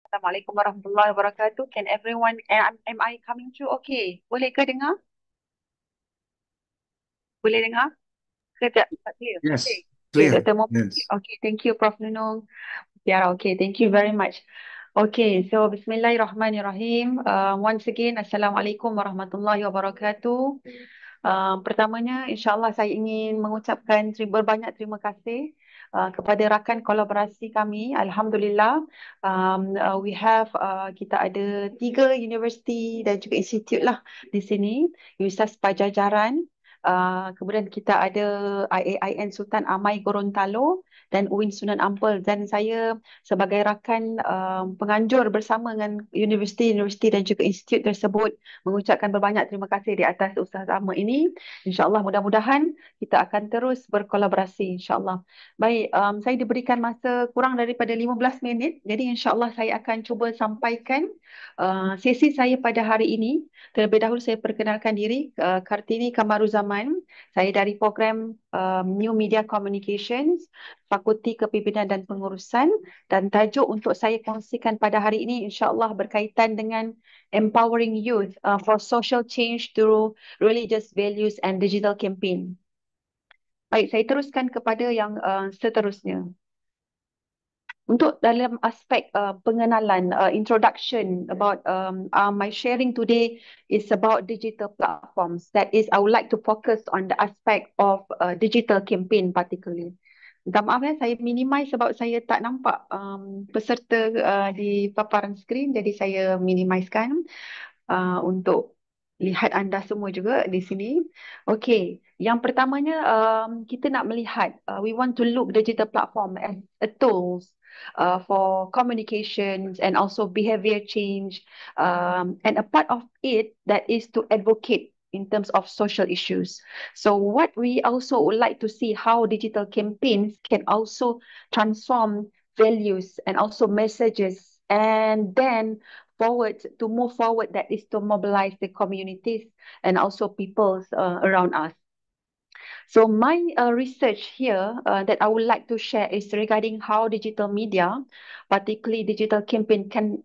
Assalamualaikum warahmatullahi wabarakatuh. Can everyone, am I coming through? Okay. Boleh ke dengar? Boleh dengar? Ke tak? Tak clear? Yes, Okay, clear. Dr. Mohamad. Yes. Okay, thank you, Prof. Nunung. Yeah, okay, thank you very much. Okay, so Bismillahirrahmanirrahim. Once again, Assalamualaikum warahmatullahi wabarakatuh. Pertamanya, insyaAllah saya ingin mengucapkan berbanyak terima kasih kepada rakan kolaborasi kami. Alhamdulillah, kita ada 3 universiti dan juga institut lah di sini. Universitas Pajajaran, kemudian kita ada IAIN Sultan Amai Gorontalo dan UIN Sunan Ampel. Dan saya sebagai rakan penganjur bersama dengan universiti-universiti dan juga institut tersebut mengucapkan berbanyak terima kasih di atas usaha sama ini. InsyaAllah mudah-mudahan kita akan terus berkolaborasi insyaAllah. Baik, saya diberikan masa kurang daripada 15 minit. Jadi insyaAllah saya akan cuba sampaikan sesi saya pada hari ini. Terlebih dahulu saya perkenalkan diri, Kartini Kamaruzaman. Saya dari program New Media Communications, Fakulti Kepimpinan dan Pengurusan, dan tajuk untuk saya kongsikan pada hari ini insyaAllah berkaitan dengan empowering youth for social change through religious values and digital campaign. Baik, saya teruskan kepada yang seterusnya. Untuk dalam aspek pengenalan, introduction about my sharing today is about digital platforms. That is, I would like to focus on the aspect of digital campaign particularly. Minta maaf ya, saya minimize sebab saya tak nampak peserta di paparan skrin, jadi saya minimizekan untuk lihat anda semua juga di sini. Okey, yang pertamanya kita nak melihat, we want to look digital platform as a tools for communications and also behavior change, and a part of it that is to advocate in terms of social issues. So what we also would like to see how digital campaigns can also transform values and also messages, and then move forward, that is to mobilize the communities and also peoples around us. So my research here that I would like to share is regarding how digital media, particularly digital campaign, can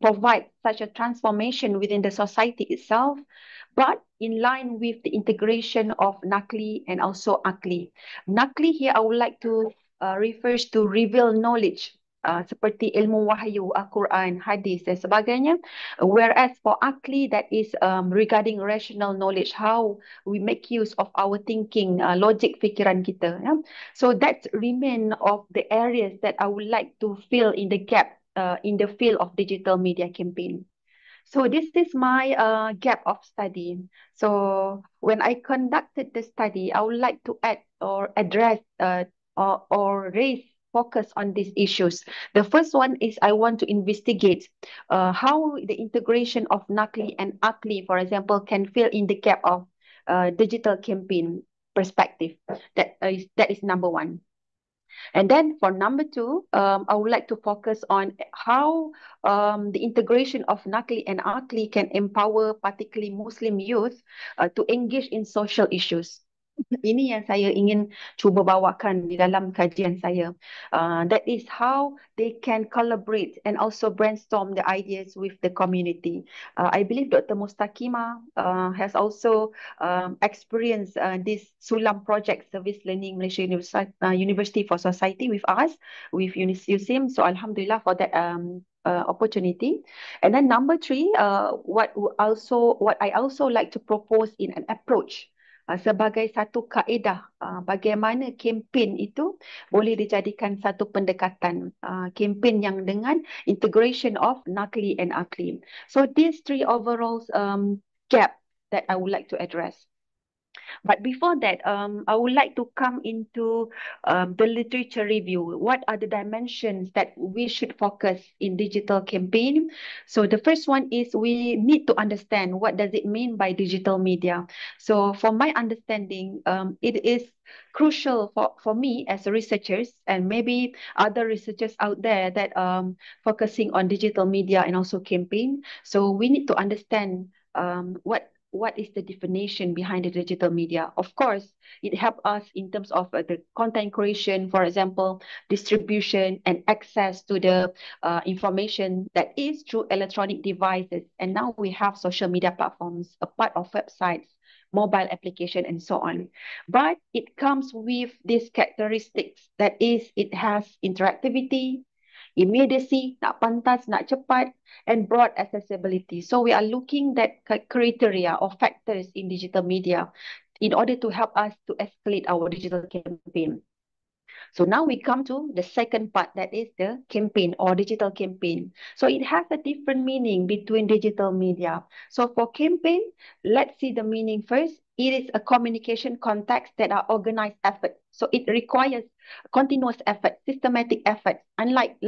provide such a transformation within the society itself, but in line with the integration of Nakli and also Akli. Nakli here I would like to refers to reveal knowledge, seperti ilmu wahyu, Al-Quran, hadis dan sebagainya. Whereas for Akli, that is regarding rational knowledge, how we make use of our thinking, logic fikiran kita. Yeah? So that remain of the areas that I would like to fill in the gap in the field of digital media campaign. So this is my gap of study. So when I conducted the study, I would like to add or address or raise focus on these issues. The first one is I want to investigate how the integration of Nakli and Akli, for example, can fill in the gap of digital campaign perspective. That is number one. And then for number two, I would like to focus on how the integration of Nakli and Akli can empower particularly Muslim youth to engage in social issues. Ini yang saya ingin cuba bawakan di dalam kajian saya. That is how they can collaborate and also brainstorm the ideas with the community. I believe Dr. Mustakima has also experienced this Sulam project, Service Learning Malaysia University for Society with us, with USIM. So Alhamdulillah for that opportunity. And then number three, what I also like to propose in an approach sebagai satu kaedah bagaimana kempen itu boleh dijadikan satu pendekatan kempen yang dengan integration of Nakli and Akli. So these three overall gap that I would like to address. But before that, I would like to come into the literature review. What are the dimensions that we should focus in digital campaign? So the first one is we need to understand what does it mean by digital media. So from my understanding, it is crucial for me as researchers and maybe other researchers out there that focusing on digital media and also campaign. So we need to understand what what is the definition behind the digital media. Of course, it helps us in terms of the content creation, for example, distribution and access to the information that is through electronic devices. And now we have social media platforms, a part of websites, mobile application, and so on. But it comes with these characteristics, that is, it has interactivity, immediacy, nak pantas, nak cepat, and broad accessibility. So we are looking at criteria or factors in digital media in order to help us to escalate our digital campaign. So now we come to the second part, that is the campaign or digital campaign. So it has a different meaning between digital media. So for campaign, let's see the meaning first. It is a communication context that are organized effort. So it requires continuous effort, systematic effort. Unlike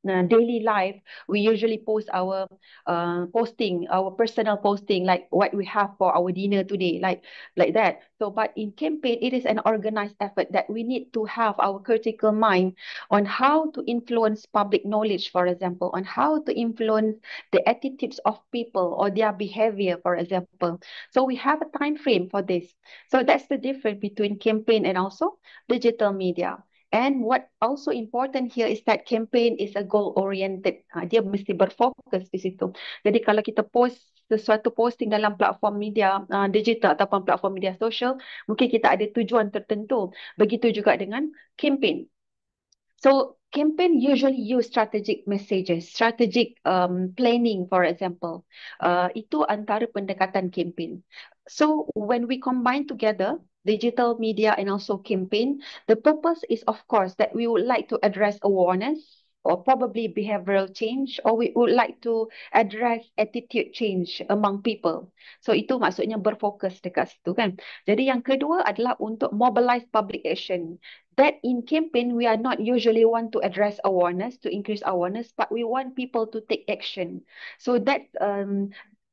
daily life, we usually post our our personal posting, like what we have for our dinner today, like that. So, but in campaign, it is an organized effort that we need to have our critical mind on how to influence public knowledge, for example, on how to influence the attitudes of people or their behavior, for example. So we have a time frame for this. So that's the difference between campaign and also digital media. And what also important here is that campaign is a goal oriented. Dia mesti berfokus di situ. Jadi kalau kita post sesuatu posting dalam platform media digital ataupun platform media sosial, mungkin kita ada tujuan tertentu. Begitu juga dengan campaign. So campaign usually use strategic messages, strategic planning, for example. Itu antara pendekatan campaign. So when we combine together digital media and also campaign, the purpose is, of course, that we would like to address awareness or probably behavioral change, or we would like to address attitude change among people. So itu maksudnya berfokus dekat situ kan. Jadi yang kedua adalah untuk mobilize public action. That in campaign, we are not usually want to address awareness, to increase awareness, but we want people to take action. So that's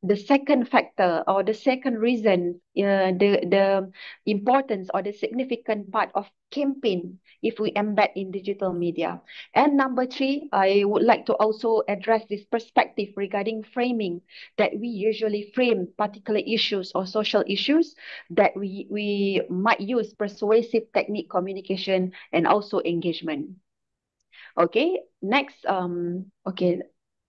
the second factor or the second reason, the importance or the significant part of campaign if we embed in digital media. And number three, I would like to also address this perspective regarding framing, that we usually frame particular issues or social issues, that we might use persuasive technique communication and also engagement. Okay, next, okay,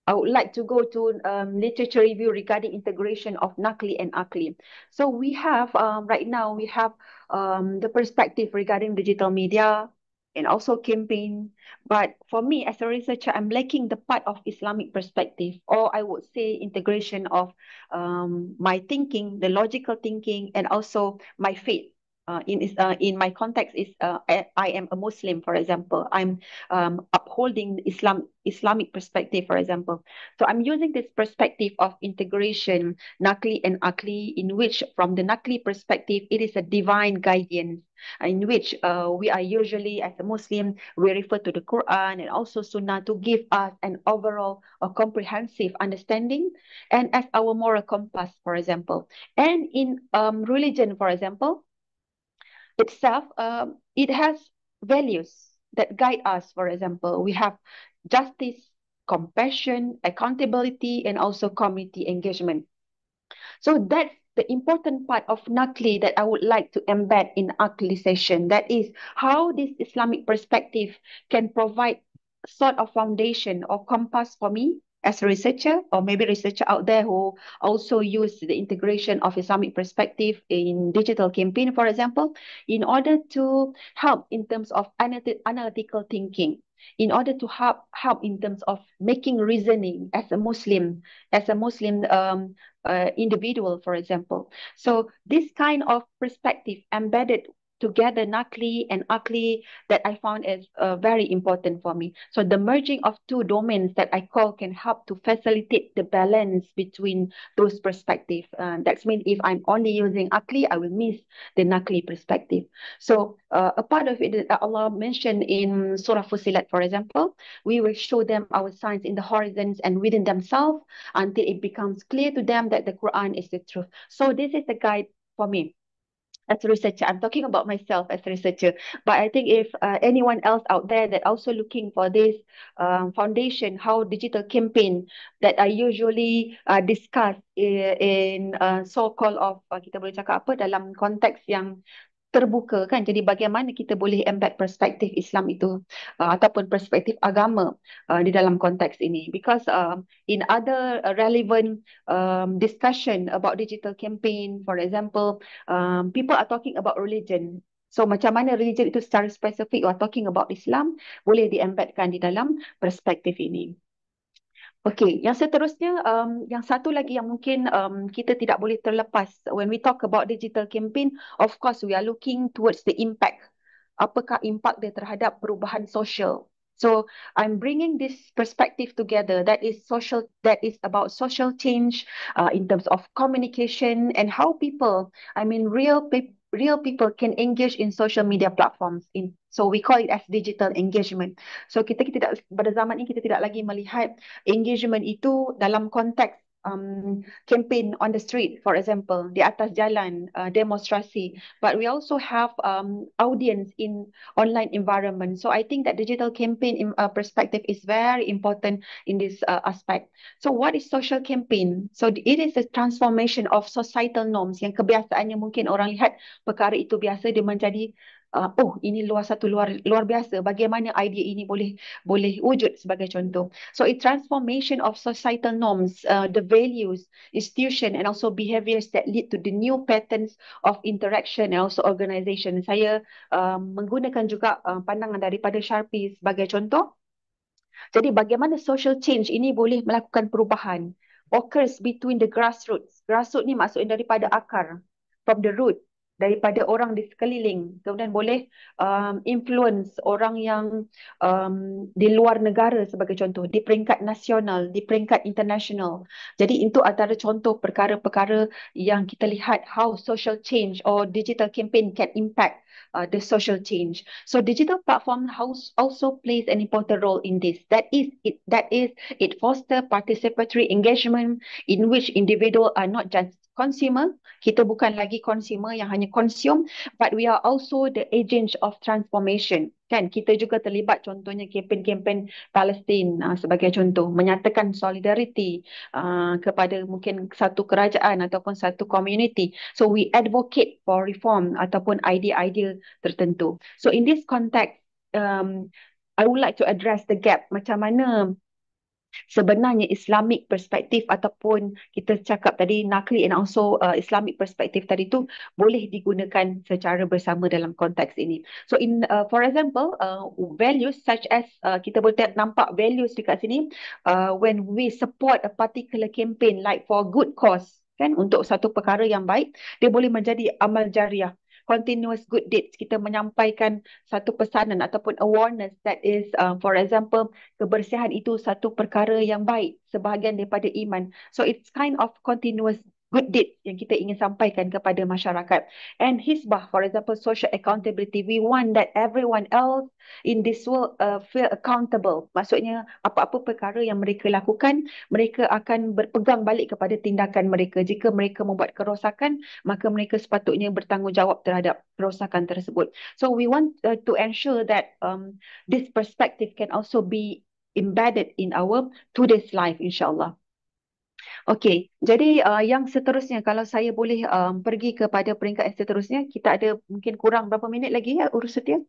I would like to go to literature review regarding integration of Nakli and Akli. So we have, right now, we have the perspective regarding digital media and also campaign. But for me, as a researcher, I'm lacking the part of Islamic perspective, or I would say integration of my thinking, the logical thinking, and also my faith. In my context is I am a Muslim, for example. I'm upholding Islamic perspective, for example. So I'm using this perspective of integration, Nakli and Akli, in which from the Nakli perspective, it is a divine guidance, in which we are usually, as a Muslim, we refer to the Quran and also Sunnah to give us an overall or comprehensive understanding, and as our moral compass, for example. And in religion, for example, itself, it has values that guide us. For example, we have justice, compassion, accountability, and also community engagement. So that's the important part of Nakli that I would like to embed in Akli session. That is how this Islamic perspective can provide sort of foundation or compass for me as a researcher, or maybe researcher out there who also use the integration of Islamic perspective in digital campaign, for example, in order to help in terms of analytical thinking, in order to help in terms of making reasoning as a Muslim, individual, for example. So this kind of perspective embedded together, Nakli and Akli, that I found is very important for me. So the merging of two domains that I call can help to facilitate the balance between those perspectives. That means if I'm only using Akli, I will miss the Nakli perspective. So a part of it that Allah mentioned in Surah Fusilat, for example, we will show them our signs in the horizons and within themselves until it becomes clear to them that the Quran is the truth. So this is the guide for me. as a researcher. I'm talking about myself as a researcher. But I think if anyone else out there that also looking for this foundation, how digital campaign that I usually discuss in so-called of kita boleh cakap apa dalam konteks yang terbuka kan, jadi bagaimana kita boleh embed perspektif Islam itu ataupun perspektif agama di dalam konteks ini, because in other relevant discussion about digital campaign, for example, people are talking about religion. So macam mana religion itu secara spesifik, we are talking about Islam, boleh diembedkan di dalam perspektif ini. Okey, yang seterusnya, yang satu lagi yang mungkin kita tidak boleh terlepas when we talk about digital campaign, of course we are looking towards the impact. Apakah impak dia terhadap perubahan sosial? So I'm bringing this perspective together. That is social. That is about social change in terms of communication and how people, I mean, real people can engage in social media platforms. So we call it as digital engagement. So kita tidak pada zaman ini kita tidak lagi melihat engagement itu dalam konteks campaign on the street, for example, di atas jalan, demonstrasi. But we also have audience in online environment. So I think that digital campaign perspective is very important in this aspect. So what is social campaign? So it is a transformation of societal norms yang kebiasaannya mungkin orang lihat perkara itu biasa, dia menjadi oh ini luar biasa, bagaimana idea ini boleh wujud sebagai contoh. So a transformation of societal norms, the values, institution and also behaviors that lead to the new patterns of interaction and also organization. Saya menggunakan juga pandangan daripada Sharpie sebagai contoh. Jadi bagaimana social change ini boleh melakukan perubahan occurs between the grassroots. Grassroots ni maksudnya daripada akar, from the root, daripada orang di sekeliling. Kemudian boleh influence orang yang di luar negara sebagai contoh, di peringkat nasional, di peringkat international. Jadi itu antara contoh perkara-perkara yang kita lihat how social change or digital campaign can impact the social change. So digital platform also plays an important role in this. It foster participatory engagement in which individual are not just consumer. Kita bukan lagi consumer yang hanya consume, but we are also the agents of transformation. Kan, kita juga terlibat contohnya kempen-kempen Palestin sebagai contoh, menyatakan solidariti kepada mungkin satu kerajaan ataupun satu community. So we advocate for reform ataupun idea-idea tertentu. So in this context, I would like to address the gap. Macam mana sebenarnya Islamic perspektif ataupun kita cakap tadi Naqli and also Islamic perspektif tadi tu boleh digunakan secara bersama dalam konteks ini. So for example, values such as kita boleh nampak values dekat sini when we support a particular campaign like for good cause, kan, untuk satu perkara yang baik, dia boleh menjadi amal jariah, continuous good deeds. Kita menyampaikan satu pesanan ataupun awareness that is for example, kebersihan itu satu perkara yang baik, sebahagian daripada iman. So it's kind of continuous good deed yang kita ingin sampaikan kepada masyarakat. And Hizbah, for example, social accountability. We want that everyone else in this world feel accountable. Maksudnya apa-apa perkara yang mereka lakukan, mereka akan berpegang balik kepada tindakan mereka. Jika mereka membuat kerosakan, maka mereka sepatutnya bertanggungjawab terhadap kerosakan tersebut. So we want to ensure that this perspective can also be embedded in our today's life, insyaAllah. Okey, jadi yang seterusnya, kalau saya boleh pergi kepada peringkat yang seterusnya, kita ada mungkin kurang berapa minit lagi ya, Urus Setia?